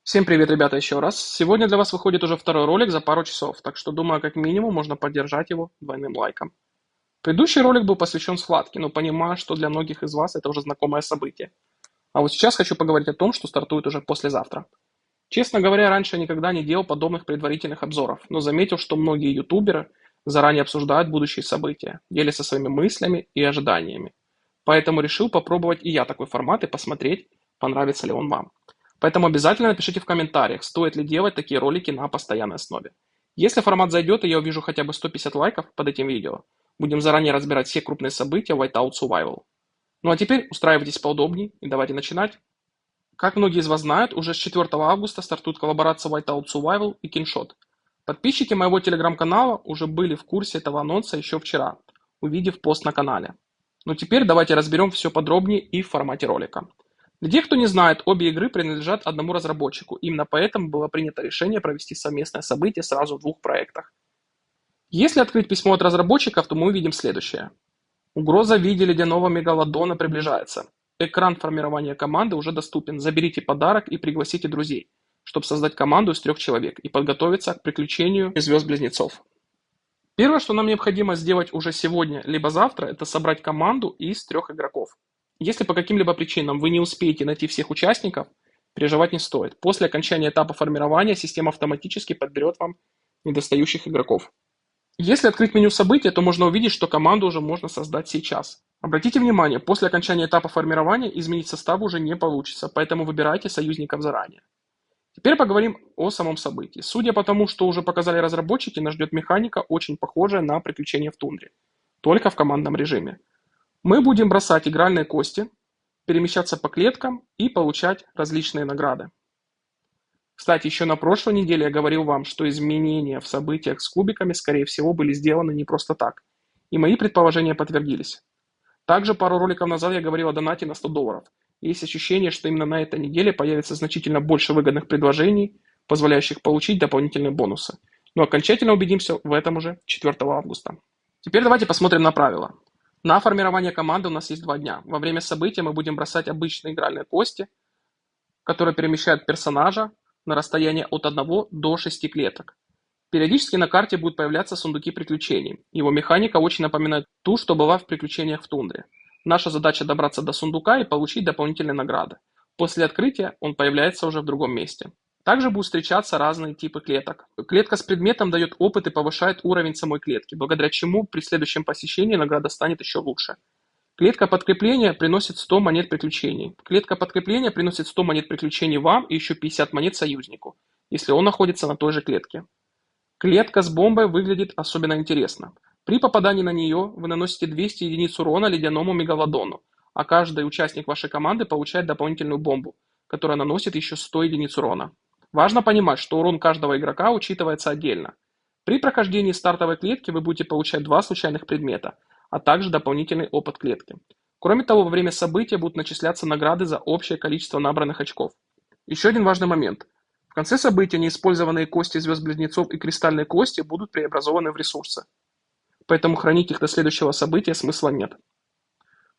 Всем привет, ребята, еще раз. Сегодня для вас выходит уже второй ролик за пару часов, так что думаю, как минимум можно поддержать его двойным лайком. Предыдущий ролик был посвящен схватке, но понимаю, что для многих из вас это уже знакомое событие. А вот сейчас хочу поговорить о том, что стартует уже послезавтра. Честно говоря, раньше я никогда не делал подобных предварительных обзоров, но заметил, что многие ютуберы заранее обсуждают будущие события, делятся своими мыслями и ожиданиями. Поэтому решил попробовать и я такой формат и посмотреть, понравится ли он вам. Поэтому обязательно напишите в комментариях, стоит ли делать такие ролики на постоянной основе. Если формат зайдет и я увижу хотя бы 150 лайков под этим видео, будем заранее разбирать все крупные события Whiteout Survival. Ну а теперь устраивайтесь поудобнее и давайте начинать. Как многие из вас знают, уже с 4 августа стартует коллаборация Whiteout Survival и Kinshot. Подписчики моего телеграм-канала уже были в курсе этого анонса еще вчера, увидев пост на канале. Но теперь давайте разберем все подробнее и в формате ролика. Для тех, кто не знает, обе игры принадлежат одному разработчику, именно поэтому было принято решение провести совместное событие сразу в двух проектах. Если открыть письмо от разработчиков, то мы увидим следующее. Угроза в виде ледяного мегалодона приближается. Экран формирования команды уже доступен. Заберите подарок и пригласите друзей, чтобы создать команду из 3 человек и подготовиться к приключению звезд-близнецов. Первое, что нам необходимо сделать уже сегодня, либо завтра, это собрать команду из 3 игроков. Если по каким-либо причинам вы не успеете найти всех участников, переживать не стоит. После окончания этапа формирования система автоматически подберет вам недостающих игроков. Если открыть меню события, то можно увидеть, что команду уже можно создать сейчас. Обратите внимание, после окончания этапа формирования изменить состав уже не получится, поэтому выбирайте союзников заранее. Теперь поговорим о самом событии. Судя по тому, что уже показали разработчики, нас ждет механика, очень похожая на приключения в тундре, только в командном режиме. Мы будем бросать игральные кости, перемещаться по клеткам и получать различные награды. Кстати, еще на прошлой неделе я говорил вам, что изменения в событиях с кубиками, скорее всего, были сделаны не просто так. И мои предположения подтвердились. Также пару роликов назад я говорил о донате на $100. Есть ощущение, что именно на этой неделе появится значительно больше выгодных предложений, позволяющих получить дополнительные бонусы. Но окончательно убедимся в этом уже 4 августа. Теперь давайте посмотрим на правила. На формирование команды у нас есть 2 дня. Во время события мы будем бросать обычные игральные кости, которые перемещают персонажа на расстояние от 1 до 6 клеток. Периодически на карте будут появляться сундуки приключений. Его механика очень напоминает ту, что была в приключениях в тундре. Наша задача добраться до сундука и получить дополнительные награды. После открытия он появляется уже в другом месте. Также будут встречаться разные типы клеток. Клетка с предметом дает опыт и повышает уровень самой клетки, благодаря чему при следующем посещении награда станет еще лучше. Клетка подкрепления приносит 100 монет приключений. Клетка подкрепления приносит 100 монет приключений вам и еще 50 монет союзнику, если он находится на той же клетке. Клетка с бомбой выглядит особенно интересно. При попадании на нее вы наносите 200 единиц урона ледяному мегалодону, а каждый участник вашей команды получает дополнительную бомбу, которая наносит еще 100 единиц урона. Важно понимать, что урон каждого игрока учитывается отдельно. При прохождении стартовой клетки вы будете получать 2 случайных предмета, а также дополнительный опыт клетки. Кроме того, во время события будут начисляться награды за общее количество набранных очков. Еще один важный момент. В конце события неиспользованные кости звезд-близнецов и кристальные кости будут преобразованы в ресурсы, поэтому хранить их до следующего события смысла нет.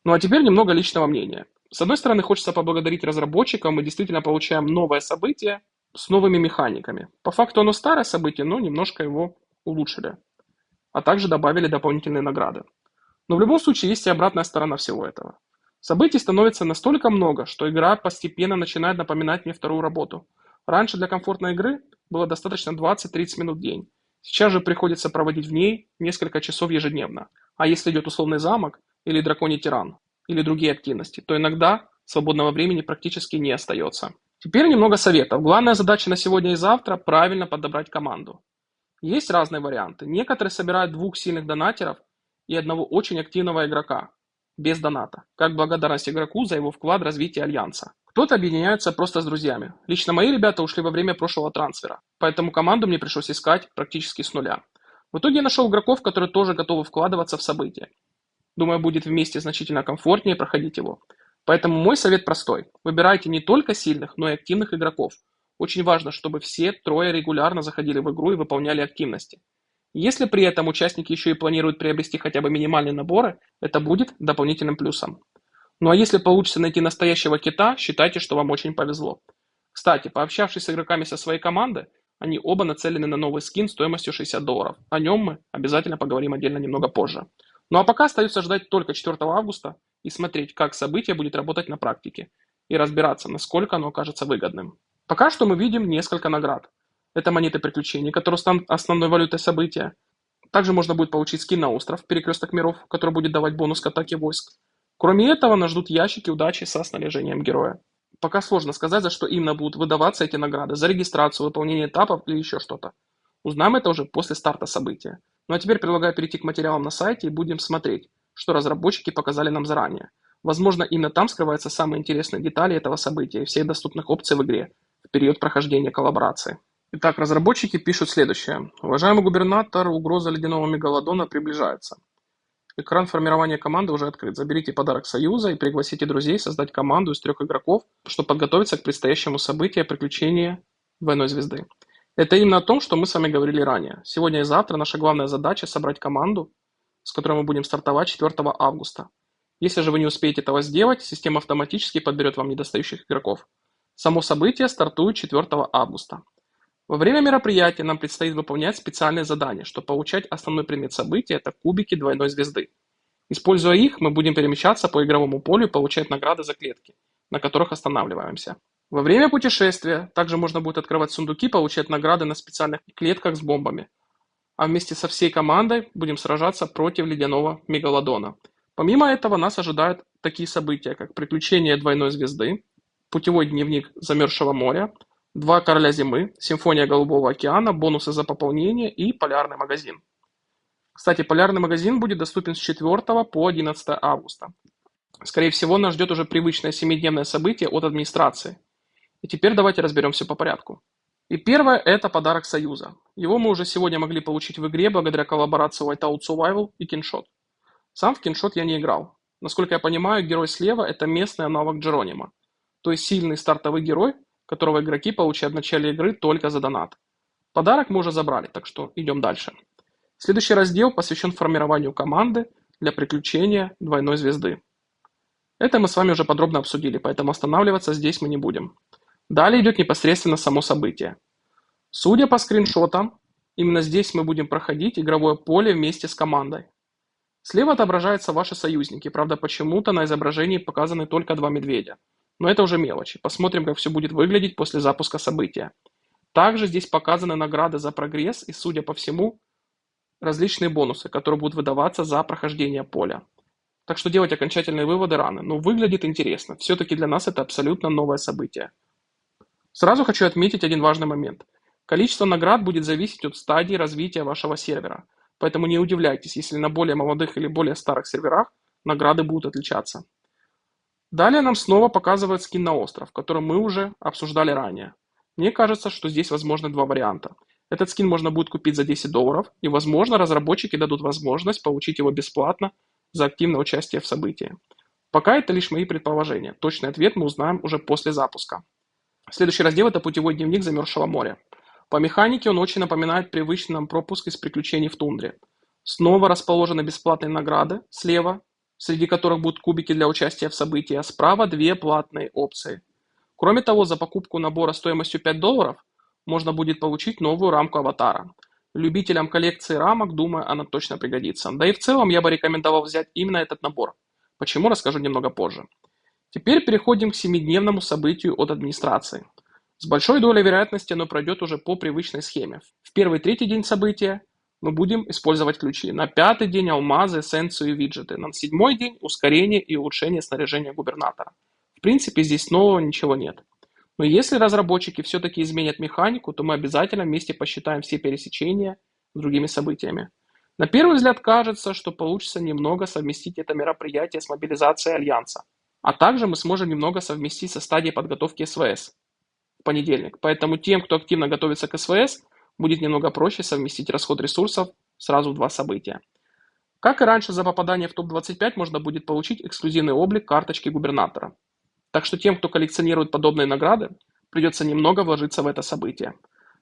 Ну а теперь немного личного мнения. С одной стороны, хочется поблагодарить разработчиков, мы действительно получаем новое событие с новыми механиками. По факту оно старое событие, но немножко его улучшили, а также добавили дополнительные награды. Но в любом случае есть и обратная сторона всего этого. Событий становится настолько много, что игра постепенно начинает напоминать мне вторую работу. Раньше для комфортной игры было достаточно 20-30 минут в день. Сейчас же приходится проводить в ней несколько часов ежедневно. А если идет условный замок, или драконий тиран, или другие активности, то иногда свободного времени практически не остается. Теперь немного советов. Главная задача на сегодня и завтра – правильно подобрать команду. Есть разные варианты. Некоторые собирают 2 сильных донатеров и одного очень активного игрока, без доната, как благодарность игроку за его вклад в развитие альянса. Кто-то объединяется просто с друзьями. Лично мои ребята ушли во время прошлого трансфера, поэтому команду мне пришлось искать практически с нуля. В итоге я нашел игроков, которые тоже готовы вкладываться в события. Думаю, будет вместе значительно комфортнее проходить его. Поэтому мой совет простой. Выбирайте не только сильных, но и активных игроков. Очень важно, чтобы все 3 регулярно заходили в игру и выполняли активности. Если при этом участники еще и планируют приобрести хотя бы минимальные наборы, это будет дополнительным плюсом. Ну а если получится найти настоящего кита, считайте, что вам очень повезло. Кстати, пообщавшись с игроками со своей команды, они оба нацелены на новый скин стоимостью $60. О нем мы обязательно поговорим отдельно немного позже. Ну а пока остается ждать только 4 августа и смотреть, как событие будет работать на практике, и разбираться, насколько оно окажется выгодным. Пока что мы видим несколько наград. Это монеты приключений, которые станут основной валютой события. Также можно будет получить скин на остров Перекресток миров, который будет давать бонус к атаке войск. Кроме этого, нас ждут ящики удачи со снаряжением героя. Пока сложно сказать, за что именно будут выдаваться эти награды, за регистрацию, выполнение этапов или еще что-то. Узнаем это уже после старта события. Ну а теперь предлагаю перейти к материалам на сайте и будем смотреть, что разработчики показали нам заранее. Возможно, именно там скрываются самые интересные детали этого события и всех доступных опций в игре в период прохождения коллаборации. Итак, разработчики пишут следующее. Уважаемый губернатор, угроза ледяного мегалодона приближается. Экран формирования команды уже открыт. Заберите подарок Союза и пригласите друзей создать команду из 3 игроков, чтобы подготовиться к предстоящему событию приключения двойной звезды. Это именно о том, что мы с вами говорили ранее. Сегодня и завтра наша главная задача собрать команду, с которой мы будем стартовать 4 августа. Если же вы не успеете этого сделать, система автоматически подберет вам недостающих игроков. Само событие стартует 4 августа. Во время мероприятия нам предстоит выполнять специальные задания, чтобы получать основной предмет события – это кубики двойной звезды. Используя их, мы будем перемещаться по игровому полю и получать награды за клетки, на которых останавливаемся. Во время путешествия также можно будет открывать сундуки, получать награды на специальных клетках с бомбами. А вместе со всей командой будем сражаться против ледяного мегалодона. Помимо этого нас ожидают такие события, как приключения двойной звезды, путевой дневник замерзшего моря, 2 короля зимы, симфония Голубого океана, бонусы за пополнение и полярный магазин. Кстати, полярный магазин будет доступен с 4 по 11 августа. Скорее всего, нас ждет уже привычное 7-дневное событие от администрации. И теперь давайте разберем все по порядку. И первое – это подарок Союза. Его мы уже сегодня могли получить в игре благодаря коллаборации Whiteout Survival и Киншот. Сам в Киншот я не играл. Насколько я понимаю, герой слева – это местный аналог Джеронима. То есть сильный стартовый герой, которого игроки получают в начале игры только за донат. Подарок мы уже забрали, так что идем дальше. Следующий раздел посвящен формированию команды для приключения двойной звезды. Это мы с вами уже подробно обсудили, поэтому останавливаться здесь мы не будем. Далее идет непосредственно само событие. Судя по скриншотам, именно здесь мы будем проходить игровое поле вместе с командой. Слева отображаются ваши союзники, правда почему-то на изображении показаны только 2 медведя. Но это уже мелочи. Посмотрим, как все будет выглядеть после запуска события. Также здесь показаны награды за прогресс и, судя по всему, различные бонусы, которые будут выдаваться за прохождение поля. Так что делать окончательные выводы рано, но выглядит интересно. Все-таки для нас это абсолютно новое событие. Сразу хочу отметить один важный момент. Количество наград будет зависеть от стадии развития вашего сервера. Поэтому не удивляйтесь, если на более молодых или более старых серверах награды будут отличаться. Далее нам снова показывают скин на остров, который мы уже обсуждали ранее. Мне кажется, что здесь возможны 2 варианта. Этот скин можно будет купить за $10, и, возможно, разработчики дадут возможность получить его бесплатно за активное участие в событии. Пока это лишь мои предположения. Точный ответ мы узнаем уже после запуска. Следующий раздел – это путевой дневник замерзшего моря. По механике он очень напоминает привычный нам пропуск из приключений в тундре. Снова расположены бесплатные награды слева, среди которых будут кубики для участия в событии, а справа 2 платные опции. Кроме того, за покупку набора стоимостью $5 можно будет получить новую рамку аватара. Любителям коллекции рамок, думаю, она точно пригодится. Да и в целом я бы рекомендовал взять именно этот набор. Почему, расскажу немного позже. Теперь переходим к 7-дневному событию от администрации. С большой долей вероятности оно пройдет уже по привычной схеме. В первый и третий день события мы будем использовать ключи. На 5-й день алмазы, эссенцию и виджеты. На 7-й день ускорение и улучшение снаряжения губернатора. В принципе, здесь нового ничего нет. Но если разработчики все-таки изменят механику, то мы обязательно вместе посчитаем все пересечения с другими событиями. На первый взгляд кажется, что получится немного совместить это мероприятие с мобилизацией Альянса. А также мы сможем немного совместить со стадией подготовки СВС в понедельник. Поэтому тем, кто активно готовится к СВС, будет немного проще совместить расход ресурсов сразу в 2 события. Как и раньше, за попадание в топ-25 можно будет получить эксклюзивный облик карточки губернатора. Так что тем, кто коллекционирует подобные награды, придется немного вложиться в это событие.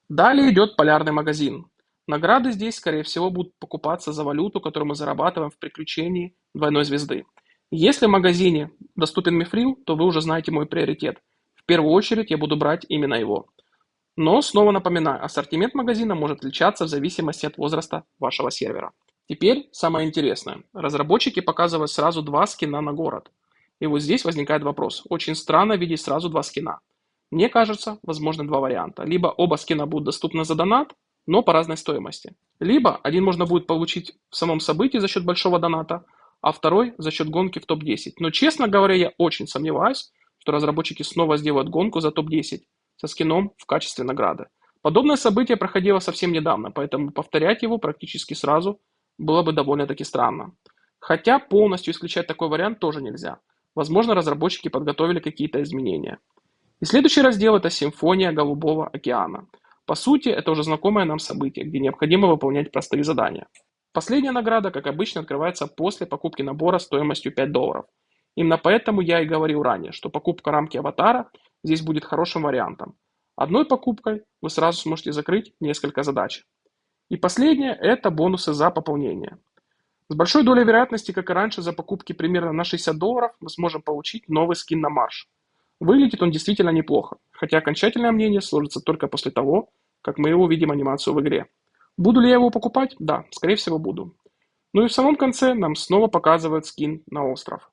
Далее идет полярный магазин. Награды здесь, скорее всего, будут покупаться за валюту, которую мы зарабатываем в приключении двойной звезды. Если в магазине доступен мифрил, то вы уже знаете мой приоритет. В первую очередь я буду брать именно его. Но снова напоминаю, ассортимент магазина может отличаться в зависимости от возраста вашего сервера. Теперь самое интересное. Разработчики показывают сразу два скина на город. И вот здесь возникает вопрос. Очень странно видеть сразу два скина. Мне кажется, возможны два варианта. Либо оба скина будут доступны за донат, но по разной стоимости. Либо один можно будет получить в самом событии за счет большого доната, а второй за счет гонки в топ-10. Но, честно говоря, я очень сомневаюсь, что разработчики снова сделают гонку за топ-10 со скином в качестве награды. Подобное событие проходило совсем недавно, поэтому повторять его практически сразу было бы довольно-таки странно. Хотя полностью исключать такой вариант тоже нельзя. Возможно, разработчики подготовили какие-то изменения. И следующий раздел – это «Симфония Голубого океана». По сути, это уже знакомое нам событие, где необходимо выполнять простые задания. Последняя награда, как обычно, открывается после покупки набора стоимостью $5. Именно поэтому я и говорил ранее, что покупка рамки аватара здесь будет хорошим вариантом. Одной покупкой вы сразу сможете закрыть несколько задач. И последнее – это бонусы за пополнение. С большой долей вероятности, как и раньше, за покупки примерно на $60 мы сможем получить новый скин на марш. Выглядит он действительно неплохо, хотя окончательное мнение сложится только после того, как мы увидим анимацию в игре. Буду ли я его покупать? Да, скорее всего буду. Ну и в самом конце нам снова показывают скин на остров.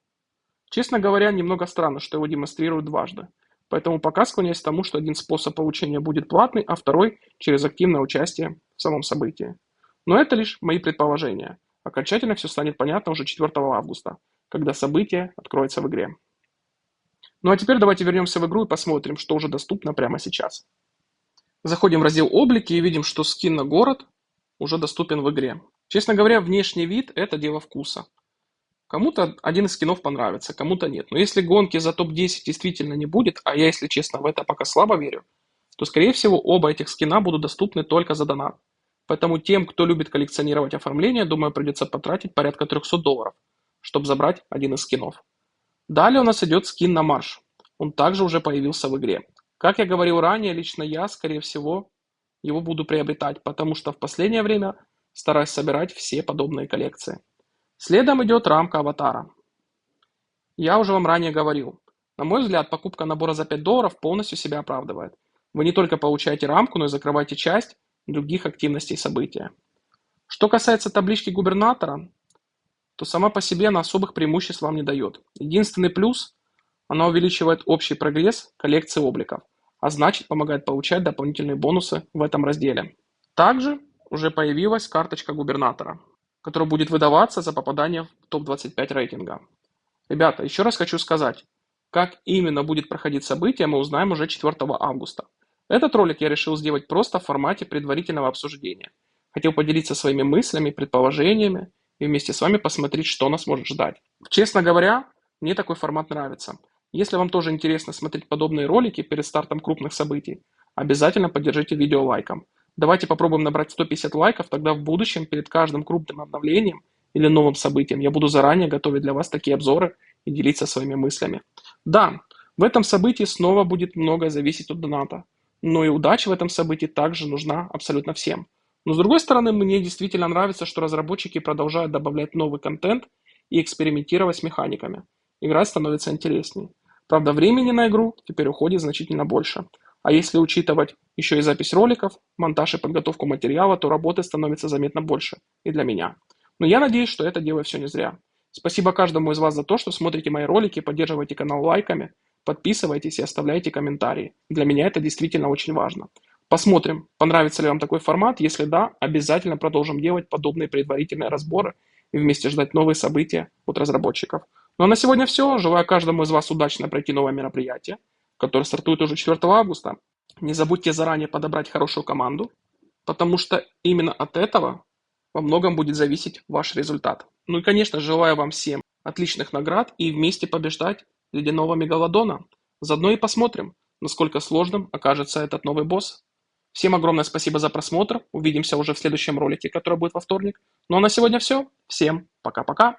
Честно говоря, немного странно, что его демонстрируют дважды. Поэтому пока склоняюсь к тому, что один способ получения будет платный, а второй через активное участие в самом событии. Но это лишь мои предположения. Окончательно все станет понятно уже 4 августа, когда событие откроется в игре. Ну а теперь давайте вернемся в игру и посмотрим, что уже доступно прямо сейчас. Заходим в раздел «Облики» и видим, что скин на город уже доступен в игре. Честно говоря, внешний вид – это дело вкуса. Кому-то один из скинов понравится, кому-то нет. Но если гонки за топ-10 действительно не будет, а я, если честно, в это пока слабо верю, то, скорее всего, оба этих скина будут доступны только за донат. Поэтому тем, кто любит коллекционировать оформление, думаю, придется потратить порядка $300, чтобы забрать один из скинов. Далее у нас идет скин на марш. Он также уже появился в игре. Как я говорил ранее, лично я, скорее всего, его буду приобретать, потому что в последнее время стараюсь собирать все подобные коллекции. Следом идет рамка аватара. Я уже вам ранее говорил. На мой взгляд, покупка набора за $5 полностью себя оправдывает. Вы не только получаете рамку, но и закрываете часть других активностей события. Что касается таблички губернатора, то сама по себе она особых преимуществ вам не дает. Единственный плюс – она увеличивает общий прогресс коллекции обликов, а значит помогает получать дополнительные бонусы в этом разделе. Также уже появилась карточка губернатора, которая будет выдаваться за попадание в топ-25 рейтинга. Ребята, еще раз хочу сказать, как именно будет проходить событие, мы узнаем уже 4 августа. Этот ролик я решил сделать просто в формате предварительного обсуждения. Хотел поделиться своими мыслями, предположениями и вместе с вами посмотреть, что нас может ждать. Честно говоря, мне такой формат нравится. Если вам тоже интересно смотреть подобные ролики перед стартом крупных событий, обязательно поддержите видео лайком. Давайте попробуем набрать 150 лайков, тогда в будущем перед каждым крупным обновлением или новым событием я буду заранее готовить для вас такие обзоры и делиться своими мыслями. Да, в этом событии снова будет многое зависеть от доната, но и удача в этом событии также нужна абсолютно всем. Но с другой стороны, мне действительно нравится, что разработчики продолжают добавлять новый контент и экспериментировать с механиками. Игра становится интересней. Правда, времени на игру теперь уходит значительно больше. А если учитывать еще и запись роликов, монтаж и подготовку материала, то работы становится заметно больше и для меня. Но я надеюсь, что это делаю все не зря. Спасибо каждому из вас за то, что смотрите мои ролики, поддерживаете канал лайками, подписывайтесь и оставляйте комментарии. Для меня это действительно очень важно. Посмотрим, понравится ли вам такой формат. Если да, обязательно продолжим делать подобные предварительные разборы и вместе ждать новые события от разработчиков. Ну а на сегодня все. Желаю каждому из вас удачно пройти новое мероприятие, которое стартует уже 4 августа. Не забудьте заранее подобрать хорошую команду, потому что именно от этого во многом будет зависеть ваш результат. Ну и, конечно, желаю вам всем отличных наград и вместе побеждать ледяного мегалодона. Заодно и посмотрим, насколько сложным окажется этот новый босс. Всем огромное спасибо за просмотр. Увидимся уже в следующем ролике, который будет во вторник. Ну а на сегодня все. Всем пока-пока.